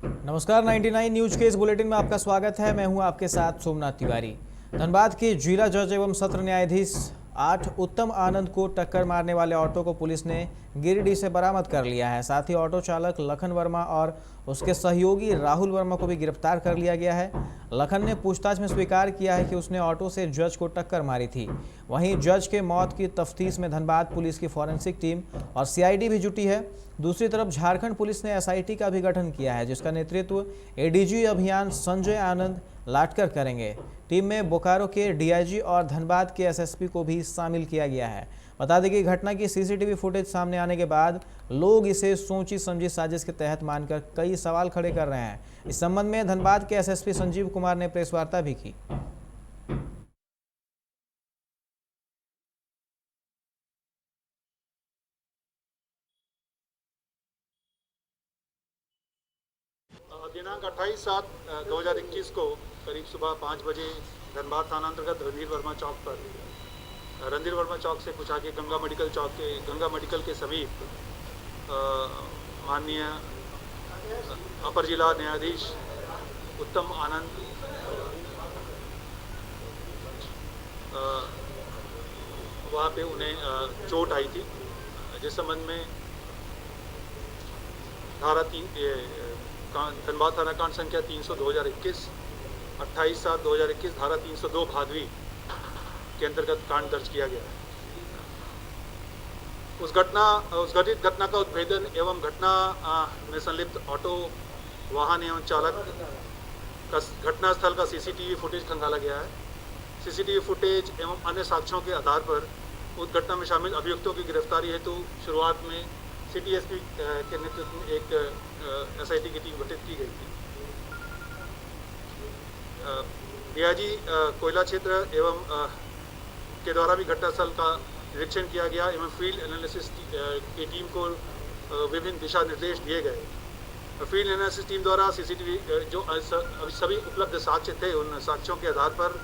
नमस्कार, 99 न्यूज के इस बुलेटिन में आपका स्वागत है। मैं हूं आपके साथ सोमनाथ तिवारी। धनबाद के जिला जज एवं सत्र न्यायाधीश 8 उत्तम आनंद को टक्कर मारने वाले ऑटो को पुलिस ने गिरिडीह से बरामद कर लिया है। साथ ही ऑटो चालक लखन वर्मा और उसके सहयोगी राहुल वर्मा को भी गिरफ्तार कर लिया गया है। लखन ने पूछताछ में स्वीकार किया है कि उसने ऑटो से जज को टक्कर मारी थी। वहीं जज के मौत की तफ्तीश में धनबाद पुलिस की फॉरेंसिक टीम और सीआईडी भी जुटी है। दूसरी तरफ झारखंड पुलिस ने एसआईटी का भी गठन किया है, जिसका नेतृत्व एडीजी अभियान संजय आनंद लाटकर करेंगे। टीम में बोकारो के डीआईजी और धनबाद के एसएसपी को भी शामिल किया गया है। बता दें कि घटना की सीसीटीवी फुटेज सामने आने के बाद लोग इसे सोची समझी साजिश के तहत मानकर कई सवाल खड़े कर रहे हैं। इस संबंध में धनबाद के एसएसपी संजीव कुमार ने प्रेस वार्ता भी की। दिनांक 28/7/2021 को करीब सुबह 5 बजे धनबाद थाना अंतर्गत रणधीर वर्मा चौक पर रणधीर वर्मा चौक से कुछ आगे गंगा मेडिकल के समीप माननीय अपर जिला न्यायाधीश उत्तम आनंद वहाँ पे उन्हें चोट आई थी, जिस संबंध में धारा 3 धनबाद थाना कांड संख्या 300/2021 28/7/2021 धारा 302 भादवी के अंतर्गत कांड दर्ज किया गया है। उस घटित घटना का उद्भेदन एवं घटना में संलिप्त ऑटो वाहन एवं चालक का घटनास्थल का सीसीटीवी फुटेज खंगाला गया है। सीसीटीवी फुटेज एवं अन्य साक्ष्यों के आधार पर उस घटना में शामिल अभियुक्तों की गिरफ्तारी हेतु शुरुआत में सिटी एसपी के नेतृत्व में एक एसआईटी की टीम गठित की गई थी। डीआईजी कोयला क्षेत्र एवं के द्वारा भी घटनास्थल का निरीक्षण किया गया एवं फील्ड एनालिसिस की टीम को विभिन्न दिशा निर्देश दिए गए। फील्ड एनालिसिस टीम द्वारा सीसीटीवी जो सभी उपलब्ध साक्ष्य थे, उन साक्ष्यों के आधार पर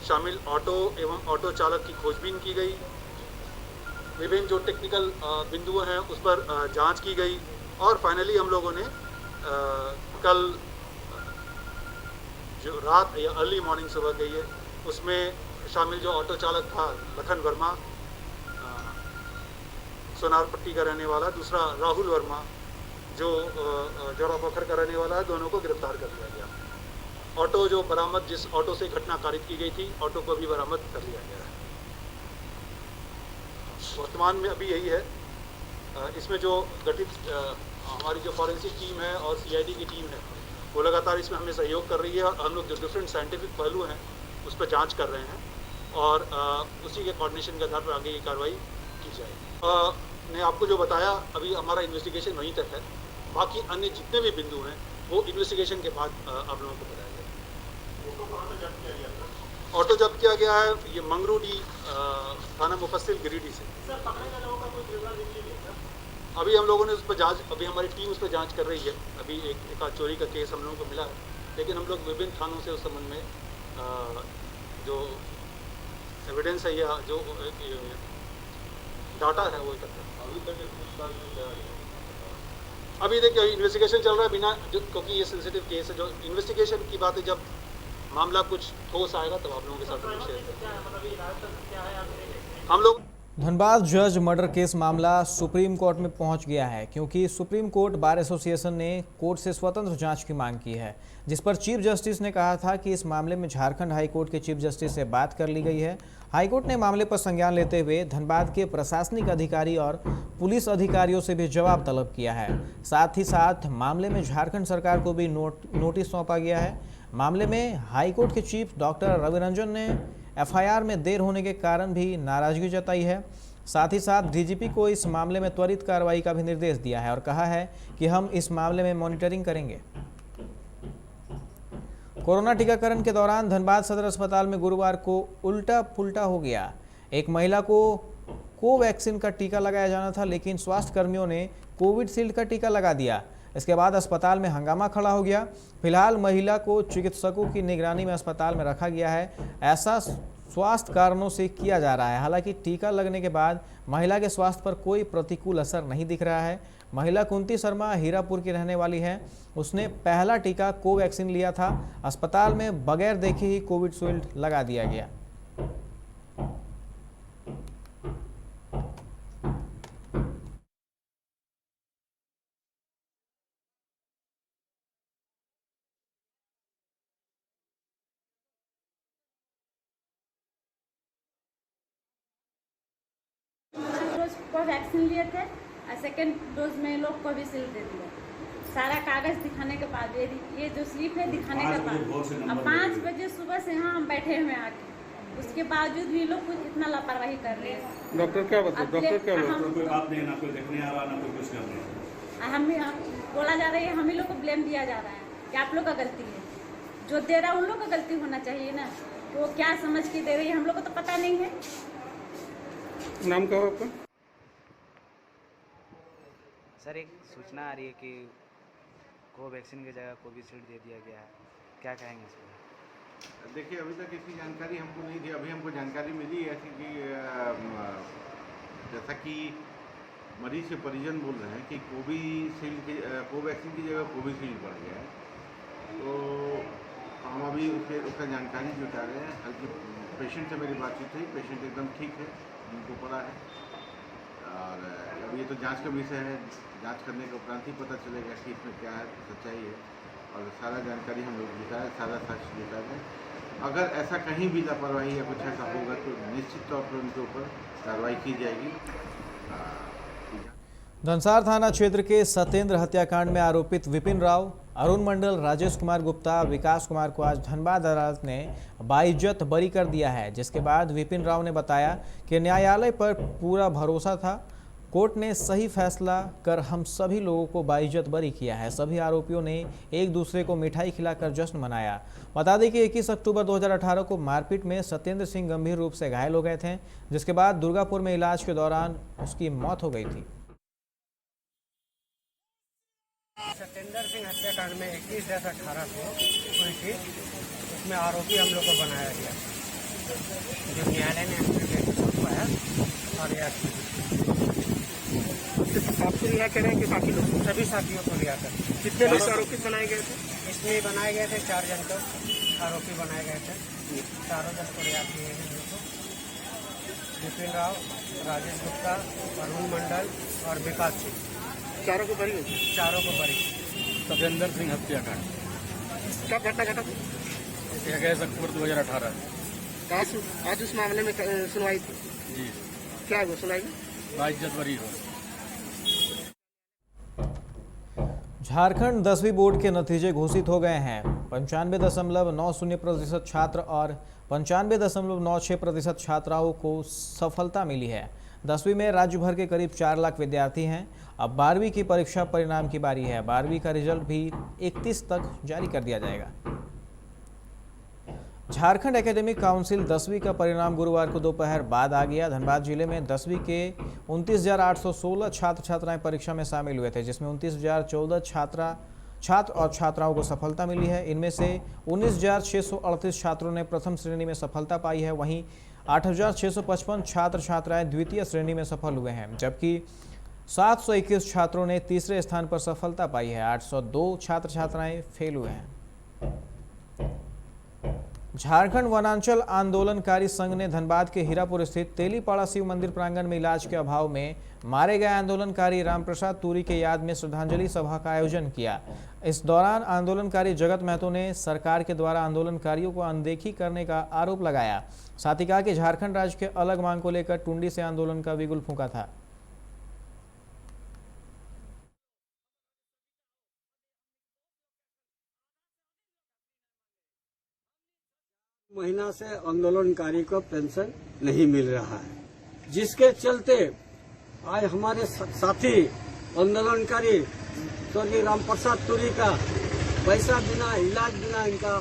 शामिल ऑटो एवं ऑटो चालक की खोजबीन की गई। विभिन्न जो टेक्निकल बिंदु हैं उस पर जांच की गई और फाइनली हम लोगों ने कल जो रात या अर्ली मॉर्निंग सुबह गई है, उसमें शामिल जो ऑटो चालक था लखन वर्मा सोनारपट्टी का रहने वाला, दूसरा राहुल वर्मा जो जोड़ा पोखर का रहने वाला है, दोनों को गिरफ्तार कर लिया गया। ऑटो जो बरामद जिस ऑटो से घटना कारित की गई थी, ऑटो को भी बरामद कर लिया गया है। वर्तमान में अभी यही है। इसमें जो गठित हमारी जो फॉरेंसिक टीम है और सीआईडी की टीम है, वो लगातार इसमें हमें सहयोग कर रही है और हम लोग जो डिफरेंट साइंटिफिक पहलू हैं उस पर जांच कर रहे हैं और उसी के कोऑर्डिनेशन के आधार पर आगे की कार्रवाई की जाएगी। ने आपको जो बताया, अभी हमारा इन्वेस्टिगेशन वहीं तक है। बाकी अन्य जितने भी बिंदु हैं वो इन्वेस्टिगेशन के बाद आप लोगों को बताया जाएगा। ऑटो जब्त किया गया है ये मंगरूडी थाना मुफस्सिल गिरिडीह से। अभी हम लोगों ने उस पर अभी हमारी टीम उस पर जांच कर रही है। अभी एक चोरी का केस हम लोगों को मिला है, लेकिन हम लोग विभिन्न थानों से उस संबंध में जो एविडेंस है या जो डाटा है वो इकट्ठा। अभी देखिए इन्वेस्टिगेशन चल रहा है क्योंकि ये सेंसिटिव केस है। जो इन्वेस्टिगेशन की बात है, जब मामला कुछ ठोस आएगा तब आप लोगों के साथ शेयर करेंगे। हम लोग धनबाद जज मर्डर केस मामला सुप्रीम कोर्ट में पहुंच गया है, क्योंकि सुप्रीम कोर्ट बार एसोसिएशन ने कोर्ट से स्वतंत्र जांच की मांग की है, जिस पर चीफ जस्टिस ने कहा था कि इस मामले में झारखंड हाई कोर्ट के चीफ जस्टिस से बात कर ली गई है। हाईकोर्ट ने मामले पर संज्ञान लेते हुए धनबाद के प्रशासनिक अधिकारी और पुलिस अधिकारियों से भी जवाब तलब किया है। साथ ही साथ मामले में झारखंड सरकार को भी नोटिस सौंपा गया है। मामले में हाईकोर्ट के चीफ डॉक्टर रविरंजन ने एफआईआर में देर होने के कारण भी नाराजगी जताई है। साथ ही साथ डीजीपी को इस मामले में त्वरित कार्रवाई का भी निर्देश दिया है और कहा है कि हम इस मामले में मॉनिटरिंग करेंगे। कोरोना टीकाकरण के दौरान धनबाद सदर अस्पताल में गुरुवार को उल्टा पुल्टा हो गया। एक महिला को कोवैक्सीन का टीका लगाया जाना था, लेकिन स्वास्थ्य कर्मियों ने कोविशील्ड का टीका लगा दिया। इसके बाद अस्पताल में हंगामा खड़ा हो गया। फिलहाल महिला को चिकित्सकों की निगरानी में अस्पताल में रखा गया है। ऐसा स्वास्थ्य कारणों से किया जा रहा है। हालांकि टीका लगने के बाद महिला के स्वास्थ्य पर कोई प्रतिकूल असर नहीं दिख रहा है। महिला कुंती शर्मा हीरापुर की रहने वाली है। उसने पहला टीका कोवैक्सीन लिया था। अस्पताल में बगैर देखे ही कोविशील्ड लगा दिया गया। डोज को वैक्सीन लिए थे और सेकेंड डोज में लोग कोविशील्ड दे दिया। सारा कागज दिखाने के बाद ये जो स्लिप है दिखाने के बाद अब 5 बजे सुबह से यहाँ हम बैठे हुए आके, उसके बावजूद भी लोग कुछ इतना लापरवाही कर रहे हैं। डॉक्टर क्या बताते? डॉक्टर क्या बोलते? कोई बात नहीं, ना कोई देखने आ रहा, ना कोई कुछ कर रहे हैं। हम बोला जा रहा है, हम ही लोग को ब्लेम दिया जा रहा है कि आप लोग का गलती है। जो दे रहा है उन लोग का गलती होना चाहिए ना। वो क्या समझ के दे रही है हम लोग को तो पता नहीं है। नाम क्या हो आपका? सर, एक सूचना आ रही है कि कोवैक्सीन की जगह कोविशील्ड दे दिया गया है, क्या कहेंगे इस पर? देखिए, अभी तक इसकी जानकारी हमको नहीं थी। अभी हमको जानकारी मिली है कि जैसा कि मरीज के परिजन बोल रहे हैं कि कोवैक्सीन की जगह कोविशील्ड बढ़ गया है, तो हम अभी उसका जानकारी जुटा रहे हैं। हल्की पेशेंट से मेरी बातचीत हुई, पेशेंट एकदम ठीक है, उनको पड़ा है। और अब ये तो जांच का विषय है, जांच करने के उपरांत ही पता चलेगा कि इसमें क्या है, सच्चाई है। और सारा जानकारी हम लोग जुटाए, सारा सच जुटा दें। अगर ऐसा कहीं भी लापरवाही या कुछ ऐसा होगा तो निश्चित तौर पर उनके ऊपर कार्रवाई की जाएगी। धनसार थाना क्षेत्र के सत्येंद्र हत्याकांड में आरोपित विपिन राव, अरुण मंडल, राजेश कुमार गुप्ता, विकास कुमार को आज धनबाद अदालत ने बाइज्जत बरी कर दिया है, जिसके बाद विपिन राव ने बताया कि न्यायालय पर पूरा भरोसा था। कोर्ट ने सही फैसला कर हम सभी लोगों को बाइज्जत बरी किया है। सभी आरोपियों ने एक दूसरे को मिठाई खिलाकर जश्न मनाया। बता दें कि 21 अक्टूबर 2018 को मारपीट में सत्येंद्र सिंह गंभीर रूप से घायल हो गए थे, जिसके बाद दुर्गापुर में इलाज के दौरान उसकी मौत हो गई थी। सत्येंद्र सिंह हत्याकांड में 21/10/18 को हुई थी, उसमें आरोपी हम लोग को बनाया गया, जो न्यायालय ने पाया। और आपको रिहा कह रहे हैं कि बाकी लोग सभी साथियों को रिहा कर। कितने लोग आरोपी बनाए गए थे? इसमें बनाए गए थे 4 जन को आरोपी बनाए गए थे। चारों जन को रिहा किए हैं हम लोग को। विपिन राव, राजेश गुप्ता, अरुण मंडल और विकास सिंह, चारों को बरी होगी। चारों को बरी। सत्येंद्र सिंह हत्याकांड क्या घटना घटा? 21 अक्टूबर 2018। आज उस मामले में सुनवाई थी जी। क्या है वो सुनाई? बाइज्जत बरी हो। झारखंड 10वीं बोर्ड के नतीजे घोषित हो गए हैं। 95.90% छात्र और 95.96% छात्राओं को सफलता मिली है। 10वीं में राज्य भर के करीब 4 लाख विद्यार्थी हैं। अब 12वीं की परीक्षा परिणाम की बारी है। 12वीं का रिजल्ट भी 31 तक जारी कर दिया जाएगा। झारखंड एकेडमिक काउंसिल 10वीं का परिणाम गुरुवार को दोपहर बाद आ गया। धनबाद जिले में 10वीं के 29,816 छात्र छात्राएं परीक्षा में शामिल हुए थे, जिसमें 29,014 छात्र और छात्राओं को सफलता मिली है। इनमें से 19,638 छात्रों ने प्रथम श्रेणी में सफलता पाई है। वहीं 8,655 छात्र छात्राएं द्वितीय श्रेणी में सफल हुए हैं, जबकि 721 छात्रों ने तीसरे स्थान पर सफलता पाई है। 802 छात्र छात्राएं फेल हुए हैं। झारखंड वनांचल आंदोलनकारी संघ ने धनबाद के हीरापुर स्थित तेलीपाड़ा शिव मंदिर प्रांगण में इलाज के अभाव में मारे गए आंदोलनकारी रामप्रसाद तुरी के याद में श्रद्धांजलि सभा का आयोजन किया। इस दौरान आंदोलनकारी जगत महतो ने सरकार के द्वारा आंदोलनकारियों को अनदेखी करने का आरोप लगाया। साथ ही कहा कि झारखंड राज्य के अलग मांग को लेकर टुंडी से आंदोलन का बिगुल फूंका था। महीना से आंदोलनकारी को पेंशन नहीं मिल रहा है, जिसके चलते आज हमारे साथी आंदोलनकारी स्वर्गीय रामप्रसाद तुरी का पैसा बिना इलाज बिना इनका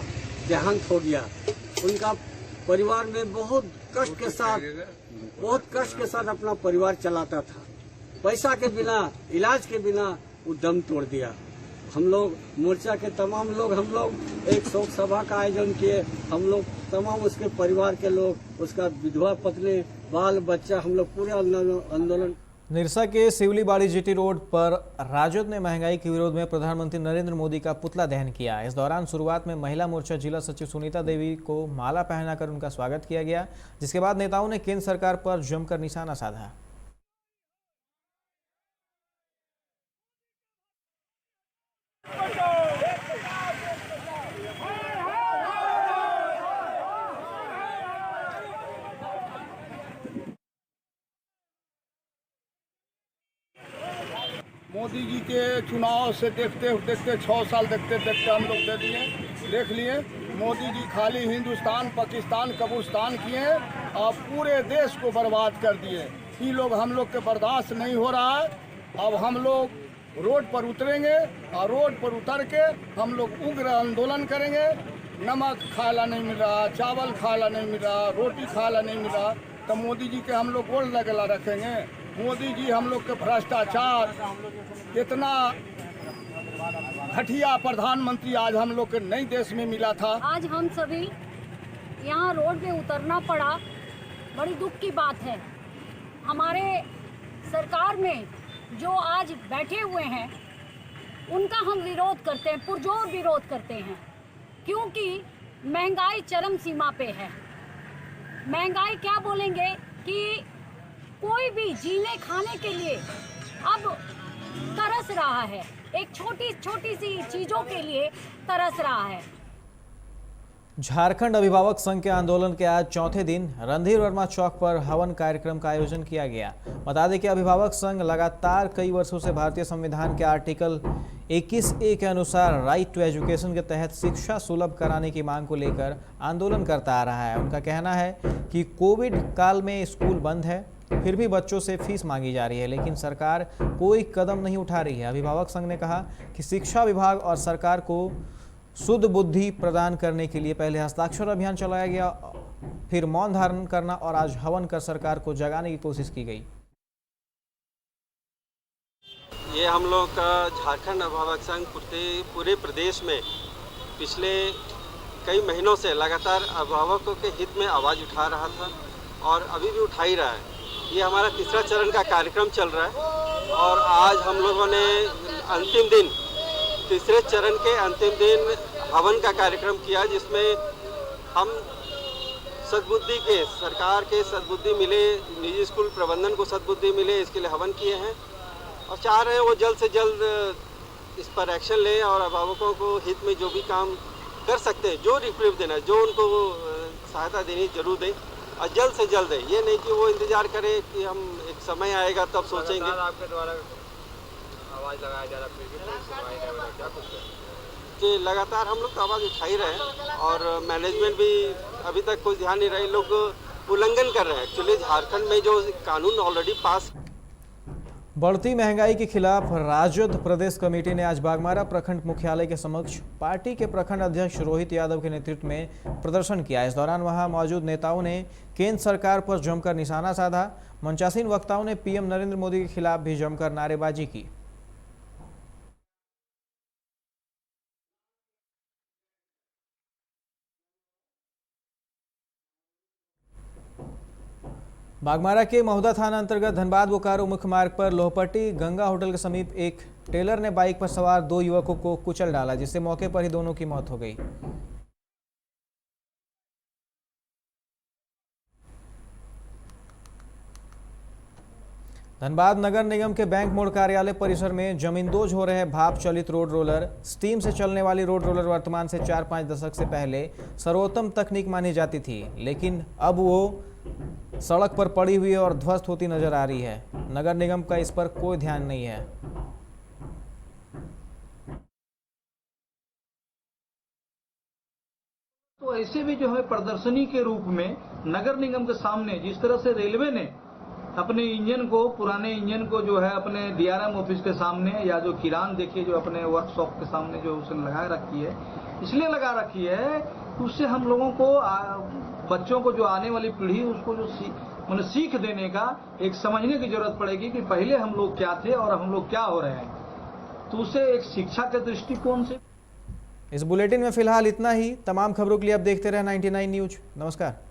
देहांत हो गया। उनका परिवार में बहुत कष्ट के साथ अपना परिवार चलाता था। पैसा के बिना, इलाज के बिना वो दम तोड़ दिया। हम लोग मोर्चा के तमाम लोग हम लोग एक शोक सभा का आयोजन किए। हम लोग तमाम उसके परिवार के लोग, उसका विधवा पत्नी, बाल बच्चा, हम लोग पूरे आंदोलन। निरसा के सिवली बाड़ी जीटी रोड पर राजद ने महंगाई के विरोध में प्रधानमंत्री नरेंद्र मोदी का पुतला दहन किया। इस दौरान शुरुआत में महिला मोर्चा जिला सचिव सुनीता देवी को माला पहनाकर उनका स्वागत किया गया, जिसके बाद नेताओं ने केंद्र सरकार पर जमकर निशाना साधा। मोदी जी के चुनाव से देखते 6 साल देखते हम लोग देख लिए। मोदी जी खाली हिंदुस्तान, पाकिस्तान, कब्रिस्तान किए और पूरे देश को बर्बाद कर दिए। ये लोग हम लोग के बर्दाश्त नहीं हो रहा है। अब हम लोग रोड पर उतरेंगे और रोड पर उतर के हम लोग उग्र आंदोलन करेंगे। नमक खाला नहीं मिल रहा, चावल खाला नहीं मिल रहा, रोटी खाला नहीं मिल रहा, तो मोदी जी के हम लोग गोल लगला रखेंगे। मोदी जी हम लोग के भ्रष्टाचार, इतना घटिया प्रधानमंत्री आज हम लोग के नई देश में मिला था। आज हम सभी यहाँ रोड पे उतरना पड़ा, बड़ी दुख की बात है। हमारे सरकार में जो आज बैठे हुए हैं उनका हम विरोध करते हैं, पुरजोर विरोध करते हैं, क्योंकि महंगाई चरम सीमा पे है। महंगाई क्या बोलेंगे कि कोई भी जीने खाने के लिए अब तरस रहा है, एक छोटी छोटी सी चीजों के लिए तरस रहा है। झारखंड अभिभावक संघ के आंदोलन के आज चौथे दिन रणधीर वर्मा चौक पर हवन कार्यक्रम का आयोजन किया गया। बता दें कि अभिभावक संघ लगातार कई वर्षों से भारतीय संविधान के आर्टिकल 21A के अनुसार राइट टू एजुकेशन के तहत शिक्षा सुलभ कराने की मांग को लेकर आंदोलन करता आ रहा है। उनका कहना है कि कोविड काल में स्कूल बंद है, फिर भी बच्चों से फीस मांगी जा रही है, लेकिन सरकार कोई कदम नहीं उठा रही है। अभिभावक संघ ने कहा कि शिक्षा विभाग और सरकार को शुद्ध बुद्धि प्रदान करने के लिए पहले हस्ताक्षर अभियान चलाया गया, फिर मौन धारण करना और आज हवन कर सरकार को जगाने की कोशिश की गई। ये हम लोग का झारखंड अभिभावक संघ पूरे प्रदेश में पिछले कई महीनों से लगातार अभिभावकों के हित में आवाज़ उठा रहा था और अभी भी उठा ही रहा है। ये हमारा तीसरा चरण का कार्यक्रम चल रहा है और आज हम लोगों ने अंतिम दिन, तीसरे चरण के अंतिम दिन हवन का कार्यक्रम किया, जिसमें हम सद्बुद्धि के, सरकार के सद्बुद्धि मिले, निजी स्कूल प्रबंधन को सद्बुद्धि मिले, इसके लिए हवन किए हैं और चाह रहे हैं वो जल्द से जल्द इस पर एक्शन लें और अभिभावकों को हित में जो भी काम कर सकते हैं, जो रिप्रीफ देना है, जो उनको सहायता देनी जरूर दें और जल्द से जल्द है। ये नहीं कि वो इंतजार करे कि हम एक समय आएगा तब सोचेंगे। आपके द्वारा आवाज़ लगाया जा रहा है, फिर भी कोई सुनवाई नहीं हो रहा, क्या कुछ है कि लगातार हम लोग आवाज़ उठा ही रहे हैं और मैनेजमेंट भी अभी तक कोई ध्यान नहीं रहा, लोग उल्लंघन कर रहे हैं। एक्चुअली झारखंड में जो कानून ऑलरेडी पास। बढ़ती महंगाई के खिलाफ राजद प्रदेश कमेटी ने आज बागमारा प्रखंड मुख्यालय के समक्ष पार्टी के प्रखंड अध्यक्ष रोहित यादव के नेतृत्व में प्रदर्शन किया। इस दौरान वहां मौजूद नेताओं ने केंद्र सरकार पर जमकर निशाना साधा। मंचासीन वक्ताओं ने पीएम नरेंद्र मोदी के खिलाफ भी जमकर नारेबाजी की। बागमारा के महुदा थाना अंतर्गत धनबाद बोकारो मुख्य मार्ग पर लोहपट्टी गंगा होटल के समीप एक टेलर ने बाइक पर सवार 2 युवकों को कुचल डाला, जिससे मौके पर ही दोनों की मौत हो गई। धनबाद नगर निगम के बैंक मोड़ कार्यालय परिसर में जमींदोज हो रहे भाप चलित रोड रोलर। स्टीम से चलने वाली रोड रोलर वर्तमान से 4-5 दशक से पहले सर्वोत्तम तकनीक मानी जाती थी, लेकिन अब वो सड़क पर पड़ी हुई और ध्वस्त होती नजर आ रही है। नगर निगम का इस पर कोई ध्यान नहीं है। तो ऐसे भी जो है प्रदर्शनी के रूप में नगर निगम के सामने जिस तरह से रेलवे ने अपने इंजन को, पुराने इंजन को जो है अपने डीआरएम ऑफिस के सामने या जो किरान देखिए जो अपने वर्कशॉप के सामने जो उसने लगा रखी है, इसलिए लगा रखी है कि उससे हम लोगों को, बच्चों को, जो आने वाली पीढ़ी, उसको जो सीख देने का एक समझने की जरूरत पड़ेगी कि पहले हम लोग क्या थे और हम लोग क्या हो रहे हैं। तो उसे एक शिक्षा के दृष्टिकोण से। इस बुलेटिन में फिलहाल इतना ही। तमाम खबरों के लिए आप देखते रहे 99 न्यूज। नमस्कार।